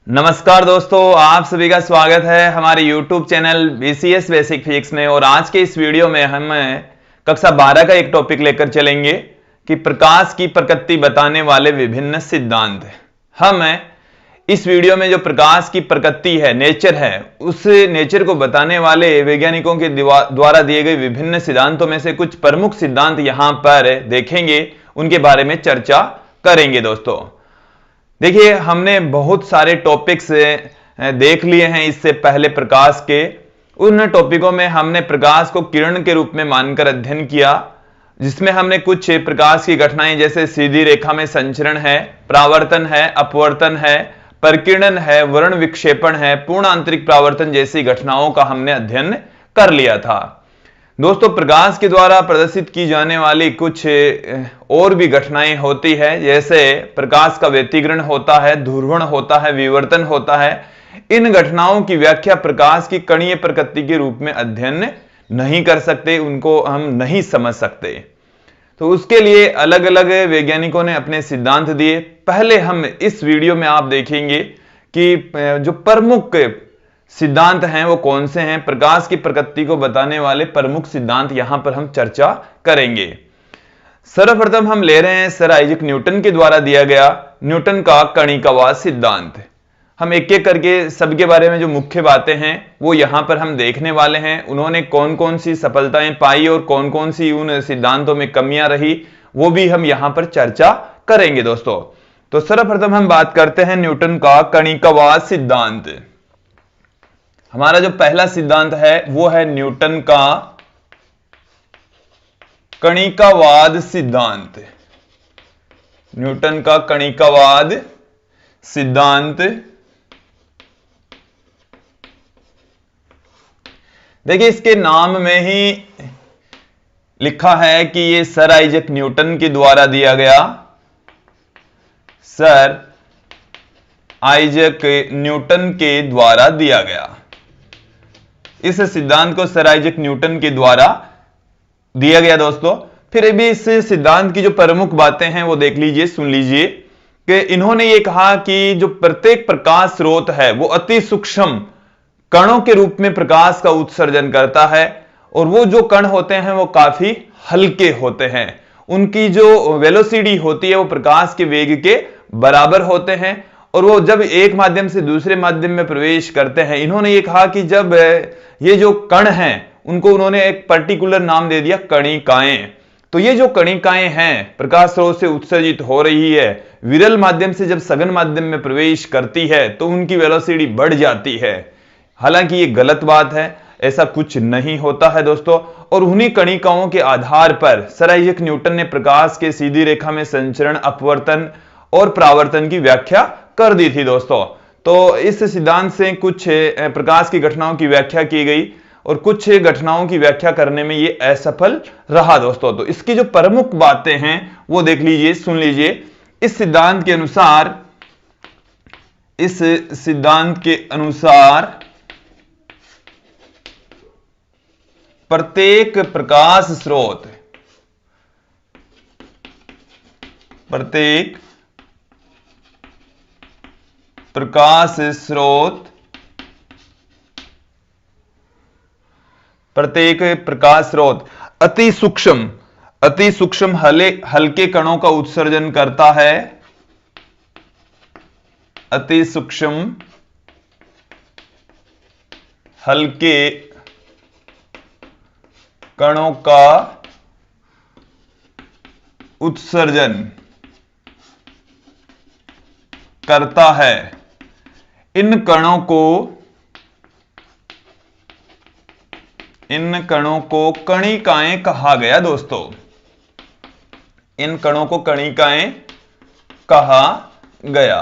नमस्कार दोस्तों, आप सभी का स्वागत है हमारे YouTube channel BCS basic physics में। और आज के इस वीडियो में हम कक्षा 12 का एक टॉपिक लेकर चलेंगे कि प्रकाश की प्रकृति बताने वाले विभिन्न सिद्धांत। हम इस वीडियो में जो प्रकाश की प्रकृति है, नेचर है, उस नेचर को बताने वाले वैज्ञानिकों के द्वारा दिए गए विभिन्न सिद्धांतों में से कुछ प्रमुख सिद्धांत यहां पर देखेंगे, उनके बारे में चर्चा करेंगे। दोस्तों देखिए, हमने बहुत सारे टॉपिक्स देख लिए हैं इससे पहले प्रकाश के। उन टॉपिकों में हमने प्रकाश को किरण के रूप में मानकर अध्ययन किया, जिसमें हमने कुछ प्रकाश की घटनाएं जैसे सीधी रेखा में संचरण है, परावर्तन है, अपवर्तन है, परिकिरण है, वर्ण विक्षेपण है, पूर्ण आंतरिक परावर्तन जैसी घटनाओं का हमने अध्ययन कर लिया था। दोस्तों, प्रकाश के द्वारा प्रदर्शित की जाने वाली कुछ और भी घटनाएं होती है, जैसे प्रकाश का व्यतिकरण होता है, ध्रुवण होता है, विवर्तन होता है। इन घटनाओं की व्याख्या प्रकाश की कणीय प्रकृति के रूप में अध्ययन नहीं कर सकते, उनको हम नहीं समझ सकते। तो उसके लिए अलग अलग वैज्ञानिकों ने अपने सिद्धांत दिए। पहले हम इस वीडियो में आप देखेंगे कि जो प्रमुख सिद्धांत हैं वो कौन से हैं। प्रकाश की प्रकृति को बताने वाले प्रमुख सिद्धांत यहां पर हम चर्चा करेंगे। सर्वप्रथम हम ले रहे हैं सर आइजैक न्यूटन के द्वारा दिया गया न्यूटन का कणिकावाद सिद्धांत। हम एक एक करके सबके बारे में जो मुख्य बातें हैं वो यहां पर हम देखने वाले हैं। उन्होंने कौन कौन सी सफलताएं पाई और कौन कौन सी उन सिद्धांतों में कमियां रही, वो भी हम यहां पर चर्चा करेंगे। दोस्तों तो सर्वप्रथम हम बात करते हैं न्यूटन का कणिकावाद सिद्धांत। हमारा जो पहला सिद्धांत है वो है न्यूटन का कणिकावाद सिद्धांत। न्यूटन का कणिकावाद सिद्धांत। देखिए, इसके नाम में ही लिखा है कि ये सर आइजैक न्यूटन के द्वारा दिया गया। सर आइजैक न्यूटन के द्वारा दिया गया। इस सिद्धांत को सर आइजैक न्यूटन के द्वारा दिया गया। दोस्तों फिर भी इस सिद्धांत की जो प्रमुख बातें हैं वो देख लीजिए, सुन लीजिए कि इन्होंने ये कहा कि जो प्रत्येक प्रकाश स्रोत है वो अति सूक्ष्म कणों के रूप में प्रकाश का उत्सर्जन करता है, और वो जो कण होते हैं वो काफी हल्के होते हैं। उनकी जो वेलोसिटी होती है वो प्रकाश के वेग के बराबर होते हैं, और वो जब एक माध्यम से दूसरे माध्यम में प्रवेश करते हैं, इन्होंने ये कहा कि जब ये जो कण हैं उनको उन्होंने एक पर्टिकुलर नाम दे दिया, कणिकाएं। तो ये जो कणिकाएं हैं प्रकाश स्रोत से उत्सर्जित हो रही है, विरल माध्यम से जब सघन माध्यम में प्रवेश करती है तो उनकी वेलोसिटी बढ़ जाती है। हालांकि ये गलत बात है, ऐसा कुछ नहीं होता है दोस्तों। और उन्हीं कणिकाओं के आधार पर सर आइजैक न्यूटन ने प्रकाश के सीधी रेखा में संचरण, अपवर्तन और परावर्तन की व्याख्या कर दी थी। दोस्तों तो इस सिद्धांत से कुछ प्रकाश की घटनाओं की व्याख्या की गई और कुछ घटनाओं की व्याख्या करने में ये असफल रहा। दोस्तों तो इसकी जो प्रमुख बातें हैं वो देख लीजिए, सुन लीजिए। इस सिद्धांत के अनुसार प्रत्येक प्रकाश स्रोत अति सूक्ष्म हल्के कणों का उत्सर्जन करता है। अति सूक्ष्म हल्के कणों का उत्सर्जन करता है। इन कणों को कणिकाएं कहा गया। दोस्तों इन कणों को कणिकाएं कहा गया।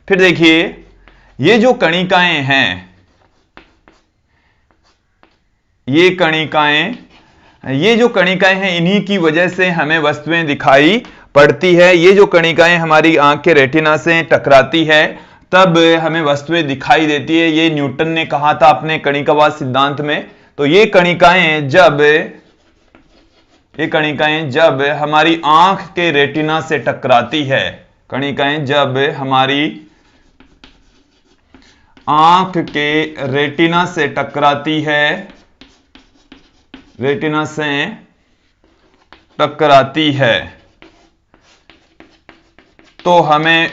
फिर देखिए, ये जो कणिकाएं हैं, ये जो कणिकाएं हैं, इन्हीं की वजह से हमें वस्तुएं दिखाई पड़ती है। ये जो कणिकाएं हमारी आंख के रेटिना से टकराती है तब हमें वस्तुएं दिखाई देती है। ये न्यूटन ने कहा था अपने कणिकावाद सिद्धांत में। तो ये कणिकाएं जब हमारी आंख के रेटिना से टकराती है, कणिकाएं जब हमारी आंख के रेटिना से टकराती है, रेटिना से टकराती है, तो हमें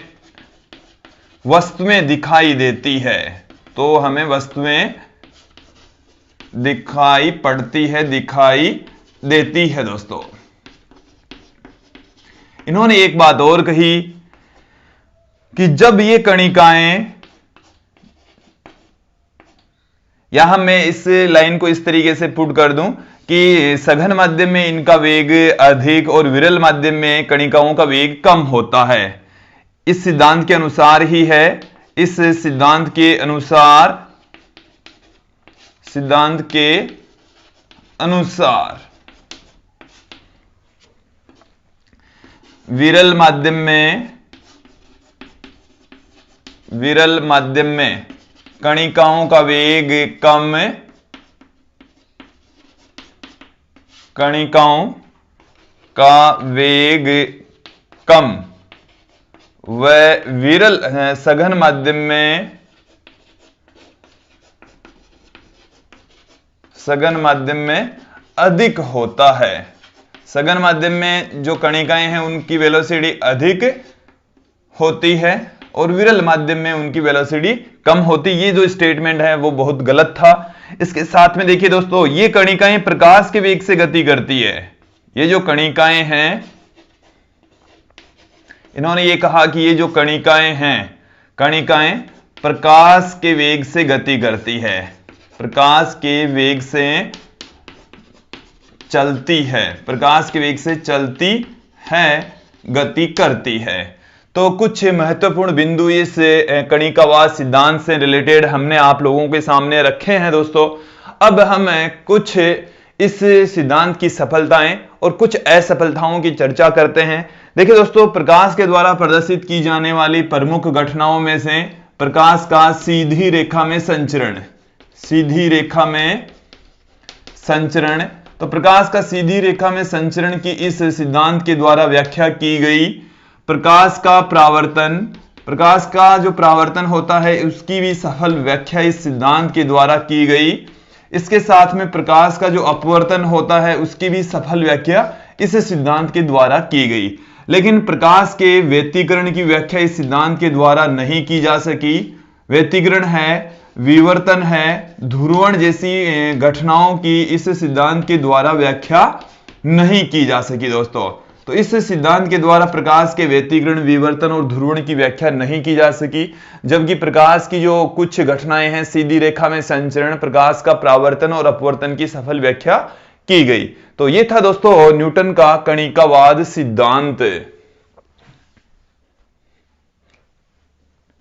वस्तुएं दिखाई देती है, तो हमें वस्तुएं दिखाई पड़ती है, दिखाई देती है दोस्तों। इन्होंने एक बात और कही कि जब ये कणिकाएं, यहां मैं इस लाइन को इस तरीके से पुट कर दूं कि सघन माध्यम में इनका वेग अधिक और विरल माध्यम में कणिकाओं का वेग कम होता है। इस सिद्धांत के अनुसार ही है, इस सिद्धांत के अनुसार, सिद्धांत के अनुसार विरल माध्यम में कणिकाओं का वेग कम, कणिकाओं का वेग कम व विरल सघन माध्यम में, सघन माध्यम में अधिक होता है। सघन माध्यम में जो कणिकाएं हैं उनकी वेलोसिटी अधिक होती है और विरल माध्यम में उनकी वेलोसिटी कम होती। ये जो स्टेटमेंट है वो बहुत गलत था। इसके साथ में देखिए दोस्तों, ये कणिकाएं प्रकाश के वेग से गति करती है। ये जो कणिकाएं हैं, इन्होंने ये कहा कि ये जो कणिकाएं हैं, कणिकाएं प्रकाश के वेग से गति करती है, प्रकाश के वेग से चलती है, प्रकाश के वेग से चलती है, गति करती है। तो कुछ महत्वपूर्ण बिंदु इस कणिकावाद सिद्धांत से रिलेटेड हमने आप लोगों के सामने रखे हैं दोस्तों। अब हम कुछ इस सिद्धांत की सफलताएं और कुछ असफलताओं की चर्चा करते हैं। देखिए दोस्तों, प्रकाश के द्वारा प्रदर्शित की जाने वाली प्रमुख घटनाओं में से प्रकाश का सीधी रेखा में संचरण, सीधी रेखा में संचरण। तो प्रकाश का सीधी रेखा में संचरण की इस सिद्धांत के द्वारा व्याख्या की गई। प्रकाश का परावर्तन, प्रकाश का जो परावर्तन होता है उसकी भी सफल व्याख्या इस सिद्धांत के द्वारा की गई। इसके साथ में प्रकाश का जो अपवर्तन होता है उसकी भी सफल व्याख्या इस सिद्धांत के द्वारा की गई। लेकिन प्रकाश के व्यतिकरण की व्याख्या इस सिद्धांत के द्वारा नहीं की जा सकी। व्यतिकरण है, विवर्तन है, ध्रुवण जैसी घटनाओं की इस सिद्धांत के द्वारा व्याख्या नहीं की जा सकी दोस्तों। तो इस सिद्धांत के द्वारा प्रकाश के व्यतिकरण, विवर्तन और ध्रुवण की व्याख्या नहीं की जा सकी, जबकि प्रकाश की जो कुछ घटनाएं हैं, सीधी रेखा में संचरण, प्रकाश का परावर्तन और अपवर्तन की सफल व्याख्या की गई। तो ये था दोस्तों न्यूटन का कणिकावाद सिद्धांत।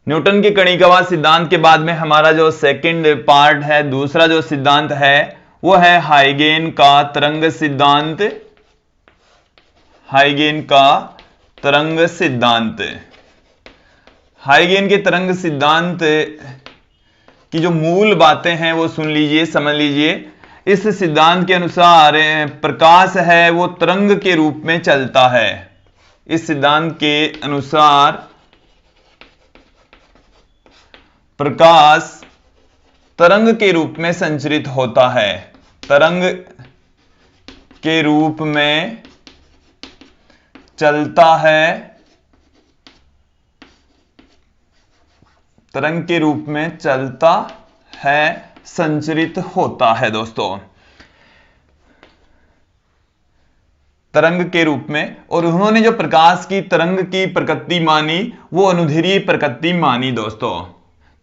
न्यूटन के कणिकावाद सिद्धांत के बाद में हमारा जो सेकंड पार्ट है, दूसरा जो सिद्धांत है वो है हाइगेन का तरंग सिद्धांत। हाइगेन का तरंग सिद्धांत। हाइगेन के तरंग सिद्धांत की जो मूल बातें हैं वो सुन लीजिए, समझ लीजिए। इस सिद्धांत के अनुसार प्रकाश है वो तरंग के रूप में चलता है। इस सिद्धांत के अनुसार प्रकाश तरंग के रूप में संचरित होता है, तरंग के रूप में चलता है, तरंग के रूप में चलता है, संचरित होता है दोस्तों, तरंग के रूप में। और उन्होंने जो प्रकाश की तरंग की प्रकृति मानी वो अनुदैर्ध्य प्रकृति मानी दोस्तों।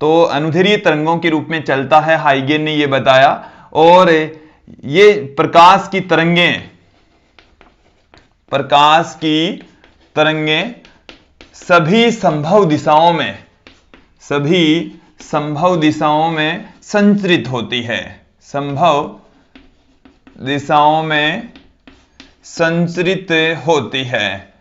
तो अनुदैर्ध्य तरंगों के रूप में चलता है, हाइगेन ने ये बताया। और ये प्रकाश की तरंगें, प्रकाश की तरंगें सभी संभव दिशाओं में, सभी संभव दिशाओं में संचरित होती है, संभव दिशाओं में संचरित होती है।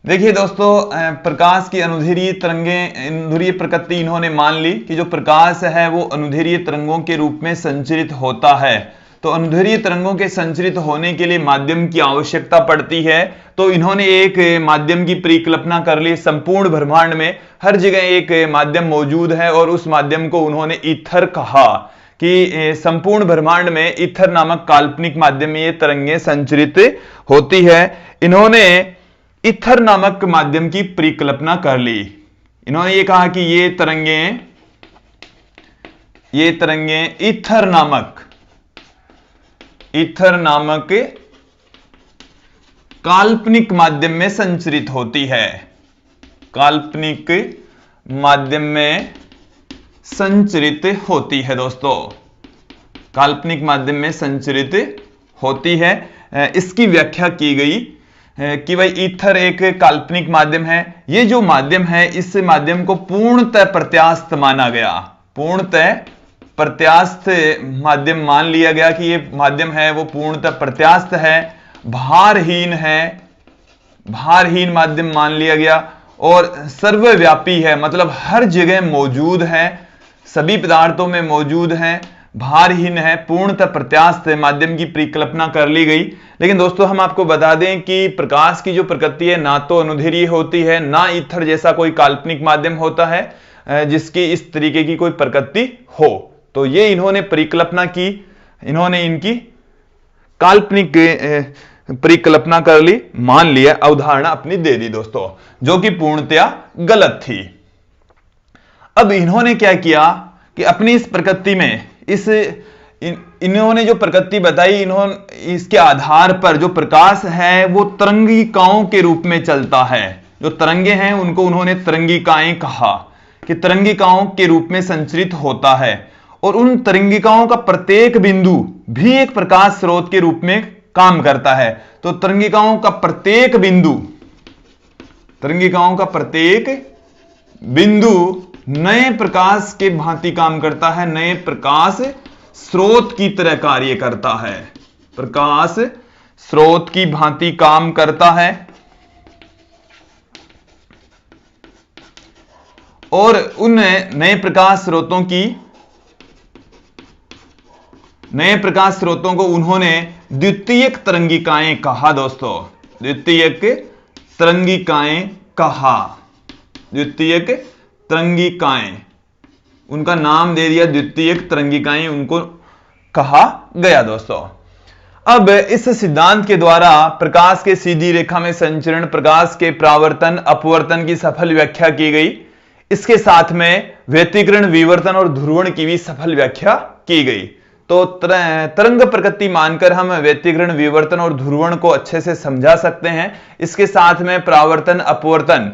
देखिए दोस्तों, प्रकाश की अनुदैर्ध्य तरंगें, अनुदैर्ध्य प्रकृति इन्होंने मान ली कि जो प्रकाश है वो अनुदैर्ध्य तरंगों के रूप में संचरित होता है। तो अनुदैर्घ्य तरंगों के संचरित होने के लिए माध्यम की आवश्यकता पड़ती है। तो इन्होंने एक माध्यम की परिकल्पना कर ली। संपूर्ण ब्रह्मांड में हर जगह एक माध्यम मौजूद है और उस माध्यम को उन्होंने ईथर कहा कि संपूर्ण ब्रह्मांड में ईथर नामक काल्पनिक माध्यम में ये तरंगें संचरित होती है। इन्होंने ईथर नामक माध्यम की परिकल्पना कर ली। इन्होंने ये कहा कि ये तरंगें ईथर नामक काल्पनिक माध्यम में संचरित होती है। काल्पनिक माध्यम में संचरित होती है दोस्तों, काल्पनिक माध्यम में संचरित होती है। इसकी व्याख्या की गई कि भाई ईथर एक काल्पनिक माध्यम है। ये जो माध्यम है इस माध्यम को पूर्णतः प्रत्यास्थ माना गया। पूर्णतः प्रत्यास्थ माध्यम मान लिया गया कि ये माध्यम है वो पूर्णतः प्रत्यास्थ है, भारहीन माध्यम मान लिया गया और सर्वव्यापी है, मतलब हर जगह मौजूद है, सभी पदार्थों में मौजूद है, भारहीन है, पूर्णतः प्रत्यास्थ माध्यम की परिकल्पना कर ली गई। लेकिन दोस्तों हम आपको बता दें कि प्रकाश की जो प्रकृति है ना तो अनुदैर्घ्य होती है, ना ईथर जैसा कोई काल्पनिक माध्यम होता है जिसकी इस तरीके की कोई प्रकृति हो। तो ये इन्होंने परिकल्पना की, इन्होंने इनकी काल्पनिक परिकल्पना कर ली, मान लिया, अवधारणा अपनी दे दी दोस्तों, जो कि पूर्णतया गलत थी। अब इन्होंने क्या किया कि अपनी इस प्रकृति में इन्होंने जो प्रकृति बताई, इन्होंने इसके आधार पर जो प्रकाश है वो तरंगिकाओं के रूप में चलता है। जो तरंगे हैं उनको उन्होंने तरंगिकाएं कहा कि तरंगिकाओं के रूप में संचरित होता है और उन तरंगिकाओं का प्रत्येक बिंदु भी एक प्रकाश स्रोत के रूप में काम करता है। तो तरंगिकाओं का प्रत्येक बिंदु नए प्रकाश के भांति काम करता है, नए प्रकाश स्रोत की तरह कार्य करता है, प्रकाश स्रोत की भांति काम करता है। और उन नए प्रकाश स्रोतों को उन्होंने द्वितीयक तरंगिकाएं कहा दोस्तों, द्वितीयक तरंगिकाएं, उनका नाम दे दिया द्वितीयक तरंगिकाएं, उनको कहा गया दोस्तों। अब इस सिद्धांत के द्वारा प्रकाश के सीधी रेखा में संचरण, प्रकाश के परावर्तन अपवर्तन की सफल व्याख्या की गई। इसके साथ में व्यतिकरण, विवर्तन और ध्रुवण की भी सफल व्याख्या की गई। तो तरंग प्रकृति मानकर हम व्यतिकरण, विवर्तन और ध्रुवण को अच्छे से समझा सकते हैं। इसके साथ में परावर्तन अपवर्तन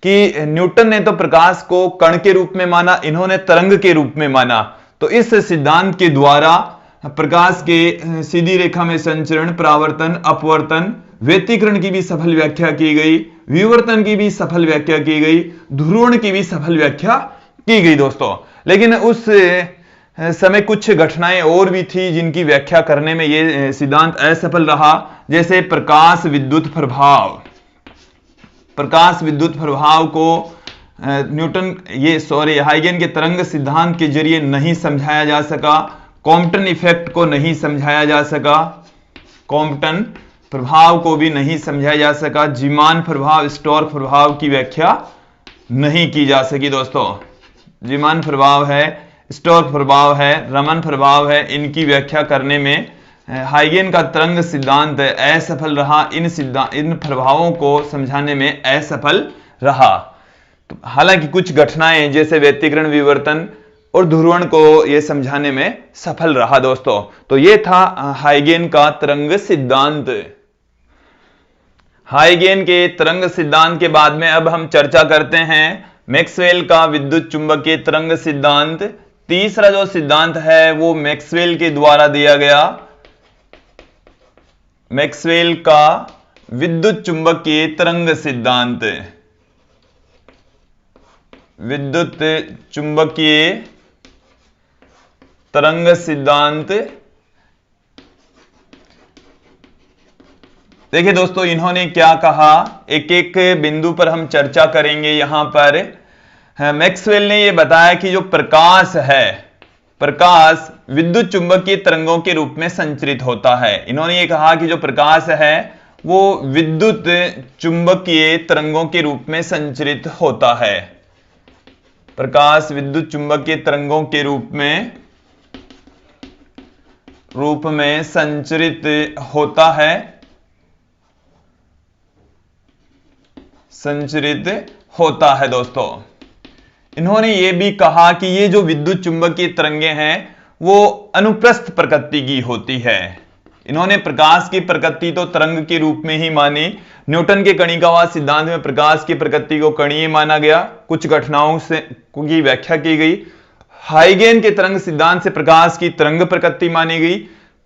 कि न्यूटन ने तो प्रकाश को कण के रूप में माना, इन्होंने तरंग के रूप में माना। तो इस सिद्धांत के द्वारा प्रकाश के सीधी रेखा में संचरण, परावर्तन अपवर्तन, व्यतिकरण की भी सफल व्याख्या की गई, विवर्तन की भी सफल व्याख्या की गई, ध्रुवण की भी सफल व्याख्या की गई दोस्तों। लेकिन उस समय कुछ घटनाएं और भी थी जिनकी व्याख्या करने में यह सिद्धांत असफल रहा। जैसे प्रकाश विद्युत प्रभाव को हाइगन के तरंग सिद्धांत के जरिए नहीं समझाया जा सका, कॉम्पटन इफेक्ट को नहीं समझाया जा सका, कॉम्पटन प्रभाव को भी नहीं समझाया जा सका, जीमान प्रभाव, स्टोर्क प्रभाव की व्याख्या नहीं की जा सकी दोस्तों। जीमान प्रभाव है, स्टोर्क प्रभाव है, रमन प्रभाव है, इनकी व्याख्या करने में हाइगन का तरंग सिद्धांत असफल रहा, इन प्रभावों को समझाने में असफल रहा। तो हालांकि कुछ घटनाएं जैसे व्यतिकरण, विवर्तन और ध्रुवण को यह समझाने में सफल रहा दोस्तों। तो यह था हाइगन का तरंग सिद्धांत। हाइगन के तरंग सिद्धांत के बाद में अब हम चर्चा करते हैं मैक्सवेल का विद्युत चुंबकीय तरंग सिद्धांत। तीसरा जो सिद्धांत है वो मैक्सवेल के द्वारा दिया गया, मैक्सवेल का विद्युत चुंबकीय तरंग सिद्धांत। विद्युत चुंबकीय तरंग सिद्धांत। देखिए दोस्तों इन्होंने क्या कहा, एक एक बिंदु पर हम चर्चा करेंगे। यहां पर मैक्सवेल ने यह बताया कि जो प्रकाश है, प्रकाश विद्युत चुंबकीय तरंगों के रूप में संचरित होता है। इन्होंने ये कहा कि जो प्रकाश है वो विद्युत चुंबकीय तरंगों के रूप में संचरित होता है। प्रकाश विद्युत चुंबकीय तरंगों के रूप में संचरित होता है, दोस्तों। इन्होंने ये भी कहा कि ये जो विद्युत चुंबकीय तरंगें हैं वो अनुप्रस्थ प्रकृति की होती है। इन्होंने प्रकाश की प्रकृति तो तरंग के रूप में ही मानी। न्यूटन के कणिकावाद सिद्धांत में प्रकाश की प्रकृति को कणीय माना गया, कुछ घटनाओं से की व्याख्या की गई। हाइगेन के तरंग सिद्धांत से प्रकाश की तरंग प्रकृति मानी गई,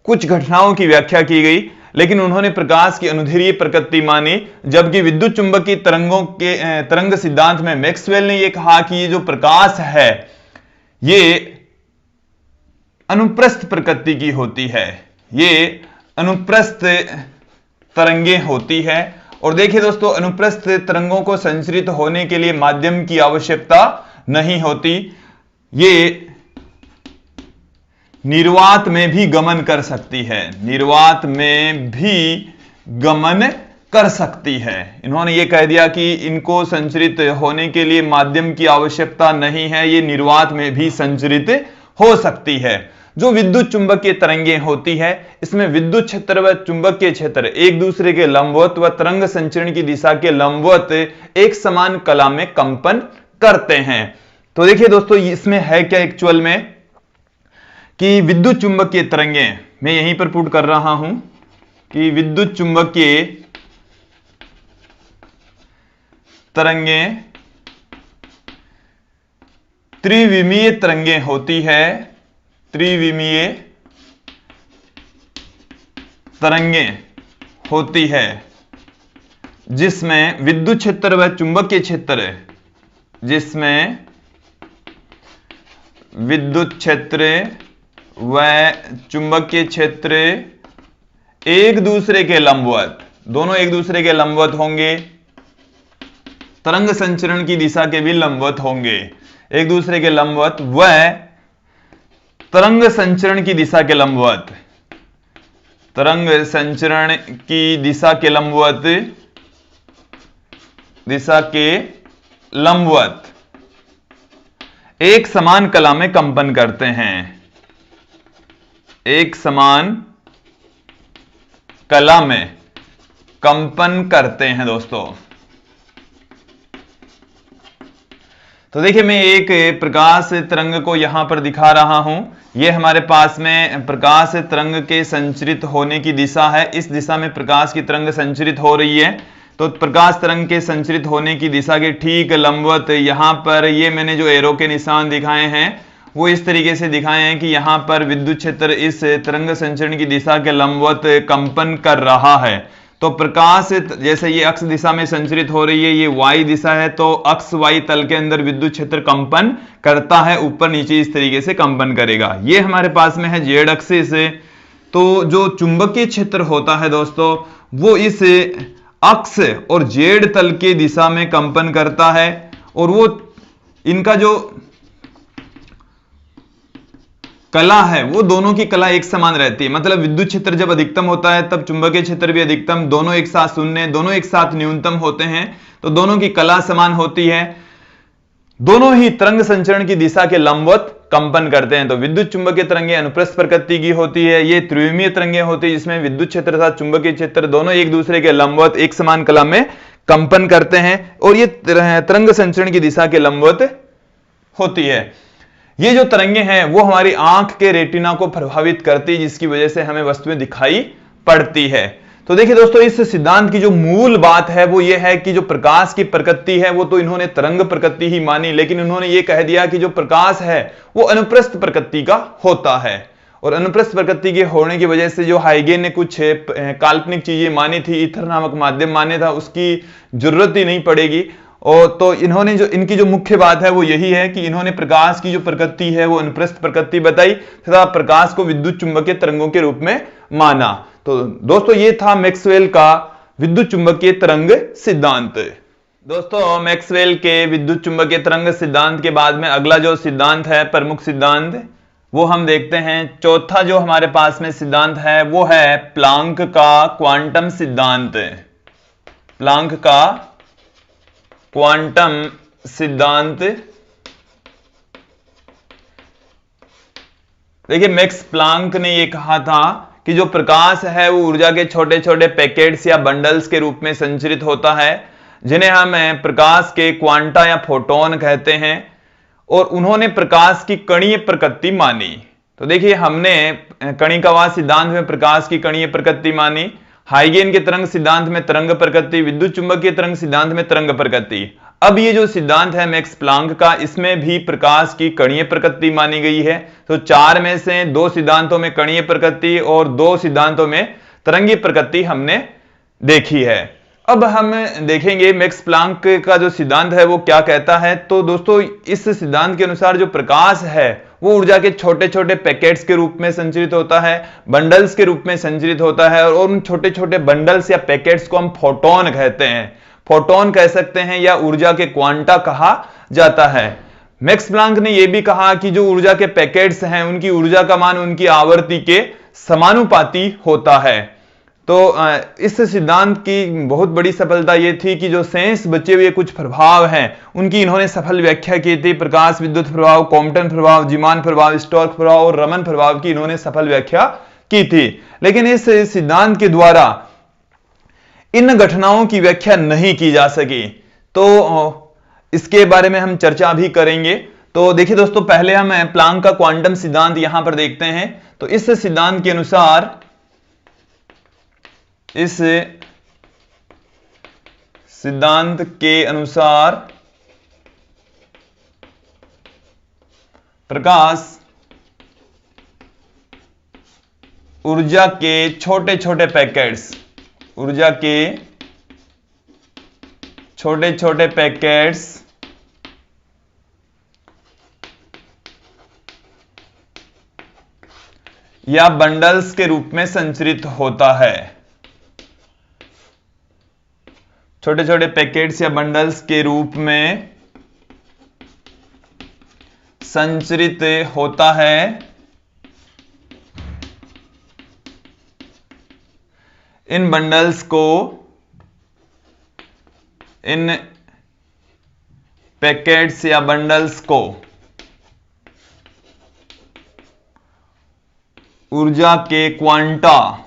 कुछ घटनाओं की व्याख्या की गई, लेकिन उन्होंने प्रकाश की अनुदैर्ध्य प्रकृति मानी। जबकि विद्युत चुंबकीय तरंगों के तरंग सिद्धांत में मैक्सवेल ने यह कहा कि ये जो प्रकाश है ये अनुप्रस्थ प्रकृति की होती है, ये अनुप्रस्थ तरंगें होती है। और देखिए दोस्तों, अनुप्रस्थ तरंगों को संचरित होने के लिए माध्यम की आवश्यकता नहीं होती, ये निर्वात में भी गमन कर सकती है, निर्वात में भी गमन कर सकती है। इन्होंने ये कह दिया कि इनको संचरित होने के लिए माध्यम की आवश्यकता नहीं है, ये निर्वात में भी संचरित हो सकती है। जो विद्युत चुंबकीय तरंगें होती है इसमें विद्युत क्षेत्र व चुंबकीय क्षेत्र एक दूसरे के लंबवत व तरंग संचरण की दिशा के लंबवत एक समान कला में कंपन करते हैं। तो देखिए दोस्तों, इसमें है क्या एक्चुअल में कि विद्युत चुंबकीय तरंगें, मैं यहीं पर पुट कर रहा हूं कि विद्युत चुंबकीय तरंगें त्रिविमीय तरंगें होती है, त्रिविमीय तरंगें होती है जिसमें विद्युत क्षेत्र व चुंबकीय क्षेत्र, जिसमें विद्युत क्षेत्र व चुंबकीय क्षेत्र एक दूसरे के लंबवत, दोनों एक दूसरे के लंबवत होंगे, तरंग संचरण की दिशा के भी लंबवत होंगे, एक दूसरे के लंबवत व तरंग संचरण की दिशा के लंबवत, तरंग संचरण की दिशा के लंबवत एक समान कला में कंपन करते हैं, एक समान कला में कंपन करते हैं दोस्तों। तो देखिए, मैं एक प्रकाश तरंग को यहां पर दिखा रहा हूं। यह हमारे पास में प्रकाश तरंग के संचरित होने की दिशा है, इस दिशा में प्रकाश की तरंग संचरित हो रही है। तो प्रकाश तरंग के संचरित होने की दिशा के ठीक लंबवत यहां पर ये मैंने जो एरो के निशान दिखाए हैं वो इस तरीके से दिखाए हैं कि यहां पर विद्युत क्षेत्र इस तरंग संचरण की दिशा के लंबवत कंपन कर रहा है। तो प्रकाश जैसे ये अक्ष दिशा में संचरित हो रही है, ये वाई दिशा है, तो अक्ष वाई तल के अंदर विद्युत क्षेत्र कंपन करता है, ऊपर नीचे इस तरीके से कंपन करेगा। ये हमारे पास में है जेड एक्सिस से। तो जो चुंबकीय क्षेत्र होता है दोस्तों वो इस अक्ष और जेड तल के दिशा में कंपन करता है, और वो इनका जो कला है वो दोनों की कला एक समान रहती है। मतलब विद्युत क्षेत्र जब अधिकतम होता है तब चुंबकीय क्षेत्र भी अधिकतम, दोनों एक साथ शून्य, दोनों एक साथ न्यूनतम होते हैं, तो दोनों की कला समान होती है, दोनों ही तरंग संचरण की दिशा के लंबवत कंपन करते हैं। तो विद्युत चुंबकीय तरंगें अनुप्रस्थ प्रकृति की होती है, ये त्रिविमीय तरंगें होती है जिसमें विद्युत क्षेत्र तथा चुंबकीय क्षेत्र दोनों एक दूसरे के लंबवत एक समान कला में कंपन करते हैं, और ये तरंग संचरण की दिशा के लंबवत होती है। ये जो तरंगें हैं वो हमारी आंख के रेटिना को प्रभावित करती है, जिसकी वजह से हमें वस्तुएं दिखाई पड़ती है। तो देखिए दोस्तों, इस सिद्धांत की जो मूल बात है वो ये है कि जो प्रकाश की प्रकृति है वो तो इन्होंने तरंग प्रकृति ही मानी, लेकिन इन्होंने ये कह दिया कि जो प्रकाश है वो अनुप्रस्थ प्रकृति का होता है, और अनुप्रस्थ प्रकृति के होने की वजह से जो हाइगेन ने कुछ काल्पनिक चीजें मानी थी, ईथर नामक माध्यम माने था, उसकी जरूरत ही नहीं पड़ेगी। और तो इन्होंने जो इनकी जो मुख्य बात है वो यही है कि इन्होंने प्रकाश की जो प्रकृति है वो अनुप्रस्थ प्रकृति बताई तथा प्रकाश को विद्युत चुंबकीय तरंगों के रूप में माना। तो दोस्तों, ये था मैक्सवेल का विद्युत चुंबकीय तरंग सिद्धांत। दोस्तों, मैक्सवेल के विद्युत चुंबकीय तरंग सिद्धांत के बाद में अगला जो सिद्धांत है, प्रमुख सिद्धांत, वो हम देखते हैं। चौथा जो हमारे पास में सिद्धांत है वो है प्लांक का क्वांटम सिद्धांत। प्लांक का क्वांटम सिद्धांत। देखिए मैक्स प्लांक ने ये कहा था कि जो प्रकाश है वो ऊर्जा के छोटे छोटे पैकेट्स या बंडल्स के रूप में संचरित होता है, जिन्हें हम प्रकाश के क्वांटा या फोटोन कहते हैं। और उन्होंने प्रकाश की कणीय प्रकृति मानी। तो देखिए हमने कणिकावाद सिद्धांत में प्रकाश की कणीय प्रकृति मानी, हाइगेन के तरंग सिद्धांत में तरंग प्रकृति, विद्युत चुंबकीय तरंग सिद्धांत में तरंग प्रकृति। अब ये जो सिद्धांत है मैक्स प्लांक का, इसमें भी प्रकाश की कणीय प्रकृति मानी गई है। तो 4 में से 2 सिद्धांतों में कणीय प्रकृति और 2 सिद्धांतों में तरंगी प्रकृति हमने देखी है। अब हम देखेंगे मैक्स प्लांक का जो सिद्धांत है वो क्या कहता है। तो दोस्तों इस सिद्धांत के अनुसार जो प्रकाश है वो ऊर्जा के छोटे छोटे पैकेट्स के रूप में संचरित होता है, बंडल्स के रूप में संचरित होता है, और उन छोटे छोटे बंडल्स या पैकेट्स को हम फोटोन कहते हैं, फोटोन कह सकते हैं, या ऊर्जा के क्वांटा कहा जाता है। मैक्स प्लांक ने यह भी कहा कि जो ऊर्जा के पैकेट्स हैं उनकी ऊर्जा का मान उनकी आवर्ती के समानुपाती होता है। तो इस सिद्धांत की बहुत बड़ी सफलता यह थी कि जो शेष बचे हुए कुछ प्रभाव हैं उनकी इन्होंने सफल व्याख्या की थी। प्रकाश विद्युत प्रभाव, कॉम्पटन प्रभाव, जीमान प्रभाव, स्टोक्स प्रभाव और रमन प्रभाव की इन्होंने सफल व्याख्या की थी। लेकिन इस सिद्धांत के द्वारा इन घटनाओं की व्याख्या नहीं की जा सकी। तो इसके बारे में हम चर्चा भी करेंगे। तो देखिए दोस्तों, पहले हम प्लांक का क्वांटम सिद्धांत यहां पर देखते हैं। तो इस सिद्धांत के अनुसार, इस सिद्धांत के अनुसार प्रकाश ऊर्जा के छोटे छोटे पैकेट्स, ऊर्जा के छोटे छोटे पैकेट्स या बंडल्स के रूप में संचरित होता है। छोटे छोटे पैकेट्स या बंडल्स के रूप में संचरित होता है। इन बंडल्स को, इन पैकेट्स या बंडल्स को ऊर्जा के क्वांटा,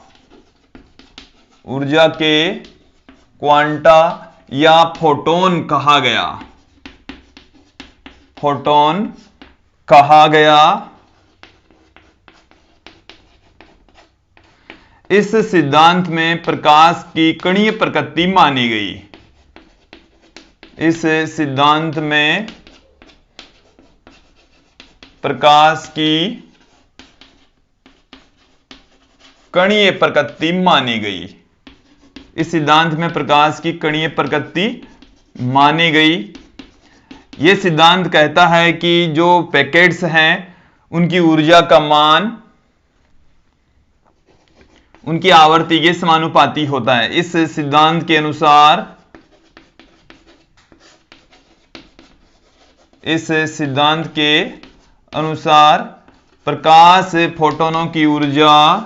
ऊर्जा के क्वांटा या फोटोन कहा गया, फोटोन कहा गया। इस सिद्धांत में प्रकाश की कणीय प्रकृति मानी गई। इस सिद्धांत में प्रकाश की कणीय प्रकृति मानी गई। इस सिद्धांत में प्रकाश की कणीय प्रकृति मानी गई। यह सिद्धांत कहता है कि जो पैकेट्स हैं उनकी ऊर्जा का मान उनकी आवर्ती के समानुपाती होता है। इस सिद्धांत के अनुसार, इस सिद्धांत के अनुसार प्रकाश फोटोनों की ऊर्जा,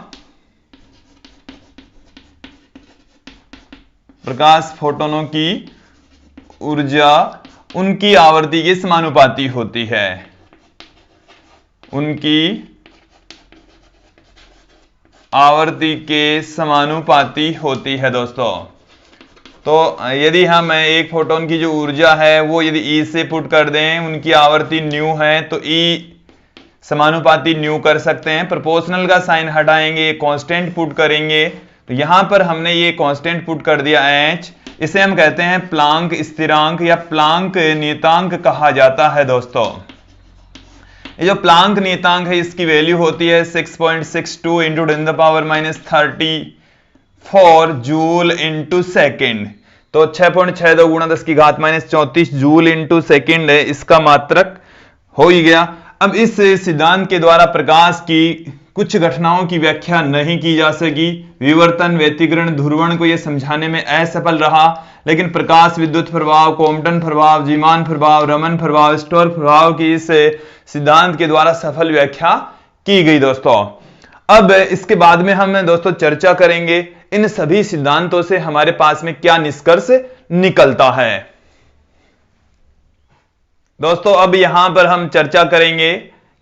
प्रकाश फोटोनों की ऊर्जा उनकी आवर्ती के समानुपाती होती है, उनकी आवर्ती के समानुपाती होती है दोस्तों। तो यदि हम एक फोटोन की जो ऊर्जा है वो यदि E से पुट कर दें, उनकी आवर्ती न्यू है, तो E समानुपाती न्यू कर सकते हैं। प्रोपोर्शनल का साइन हटाएंगे, कांस्टेंट पुट करेंगे। तो यहां पर हमने ये कांस्टेंट पुट कर दिया H। इसे हम कहते हैं प्लांक स्थिरांक या प्लांक नियतांक कहा जाता है दोस्तों। ये जो प्लांक नियतांक है इसकी वैल्यू होती है 6.62 इंटू 10⁻34 जूल इंटू सेकेंड। तो 6.62 गुणा 10 की घात -34 जूल इंटू सेकेंड है, इसका मात्रक हो ही गया। अब इस सिद्धांत के द्वारा प्रकाश की कुछ घटनाओं की व्याख्या नहीं की जा सकी। विवर्तन, व्यतिकरण, ध्रुवण को यह समझाने में असफल रहा। लेकिन प्रकाश विद्युत प्रभाव, कॉम्पटन प्रभाव, जीमान प्रभाव, रमन प्रभाव, स्टोक्स प्रभाव की इस सिद्धांत के द्वारा सफल व्याख्या की गई दोस्तों। अब इसके बाद में हम दोस्तों चर्चा करेंगे इन सभी सिद्धांतों से हमारे पास में क्या निष्कर्ष निकलता है। दोस्तों अब यहां पर हम चर्चा करेंगे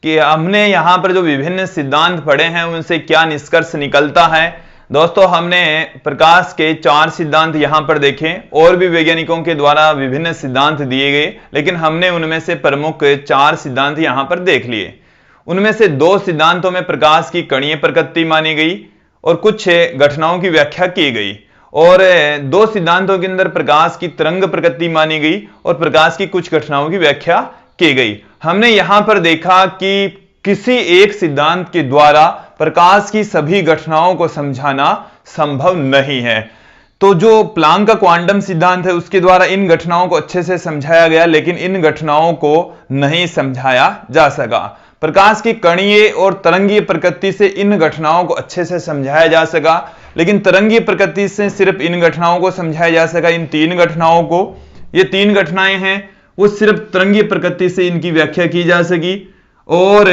कि हमने यहां पर जो विभिन्न सिद्धांत पढ़े हैं उनसे क्या निष्कर्ष निकलता है। दोस्तों हमने प्रकाश के 4 सिद्धांत यहां पर देखे, और भी वैज्ञानिकों के द्वारा विभिन्न सिद्धांत दिए गए, लेकिन हमने उनमें से प्रमुख 4 सिद्धांत यहां पर देख लिए। उनमें से 2 सिद्धांतों में प्रकाश की कणीय प्रकृति मानी गई और कुछ घटनाओं की व्याख्या की गई, और 2 सिद्धांतों के अंदर प्रकाश की तरंग प्रकृति मानी गई और प्रकाश की कुछ घटनाओं की व्याख्या की गई। हमने यहां पर देखा कि किसी एक सिद्धांत के द्वारा प्रकाश की सभी घटनाओं को समझाना संभव नहीं है। तो जो प्लांक का क्वांटम सिद्धांत है उसके द्वारा इन घटनाओं को अच्छे से समझाया गया, लेकिन इन घटनाओं को नहीं समझाया जा सका। प्रकाश की कणीय और तरंगीय प्रकृति से इन घटनाओं को अच्छे से समझाया जा सका, लेकिन तरंगीय प्रकृति से सिर्फ इन घटनाओं को समझाया जा सका। इन 3 घटनाओं को, ये 3 घटनाएं हैं, वो सिर्फ तरंगीय प्रकृति से इनकी व्याख्या की जा सकी, और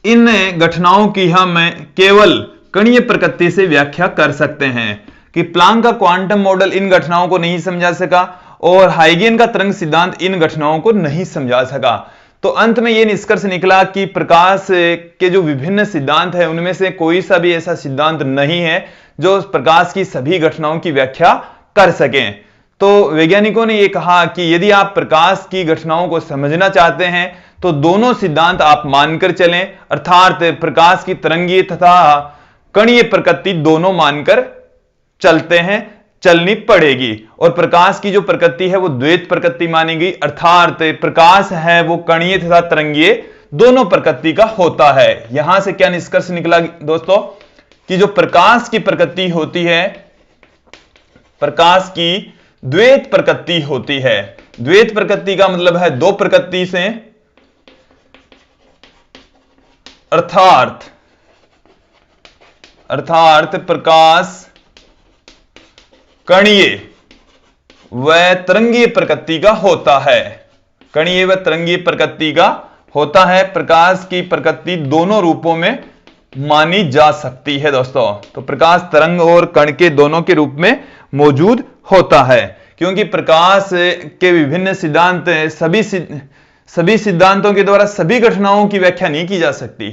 इन घटनाओं की हम केवल कणीय प्रकृति से व्याख्या कर सकते हैं कि प्लांक का क्वांटम मॉडल इन घटनाओं को नहीं समझा सका और हाइगेन का तरंग सिद्धांत इन घटनाओं को नहीं समझा सका। तो अंत में यह निष्कर्ष निकला कि प्रकाश के जो विभिन्न सिद्धांत है उनमें से कोई सा भी ऐसा सिद्धांत नहीं है जो प्रकाश की सभी घटनाओं की व्याख्या कर सके। तो वैज्ञानिकों ने यह कहा कि यदि आप प्रकाश की घटनाओं को समझना चाहते हैं तो दोनों सिद्धांत आप मानकर चलें, अर्थात प्रकाश की तरंगीय तथा कणीय प्रकृति दोनों मानकर चलते हैं, चलनी पड़ेगी। और प्रकाश की जो प्रकृति है वो द्वैत प्रकृति मानी गई, अर्थात प्रकाश है वो कणीय तथा तरंगीय दोनों प्रकृति का होता है। यहां से क्या निष्कर्ष निकला दोस्तों कि जो प्रकाश की प्रकृति होती है, प्रकाश की द्वैत प्रकृति होती है। द्वैत प्रकृति का मतलब है 2 प्रकृति से, अर्थात प्रकाश कणीय व तरंगीय प्रकृति का होता है। कणीय व तरंगीय प्रकृति का होता है। प्रकाश की प्रकृति दोनों रूपों में मानी जा सकती है दोस्तों। तो प्रकाश तरंग और कण के दोनों के रूप में मौजूद होता है, क्योंकि प्रकाश के विभिन्न सिद्धांत सभी सिद्धांतों के द्वारा सभी घटनाओं की व्याख्या नहीं की जा सकती।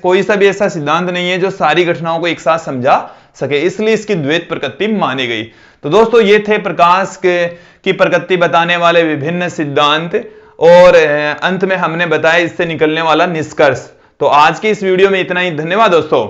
कोई सा भी ऐसा सिद्धांत नहीं है जो सारी घटनाओं को एक साथ समझा सके, इसलिए इसकी द्वैत प्रकृति मानी गई। तो दोस्तों ये थे प्रकाश की प्रकृति बताने वाले विभिन्न सिद्धांत, और अंत में हमने बताया इससे निकलने वाला निष्कर्ष। तो आज के इस वीडियो में इतना ही। धन्यवाद दोस्तों।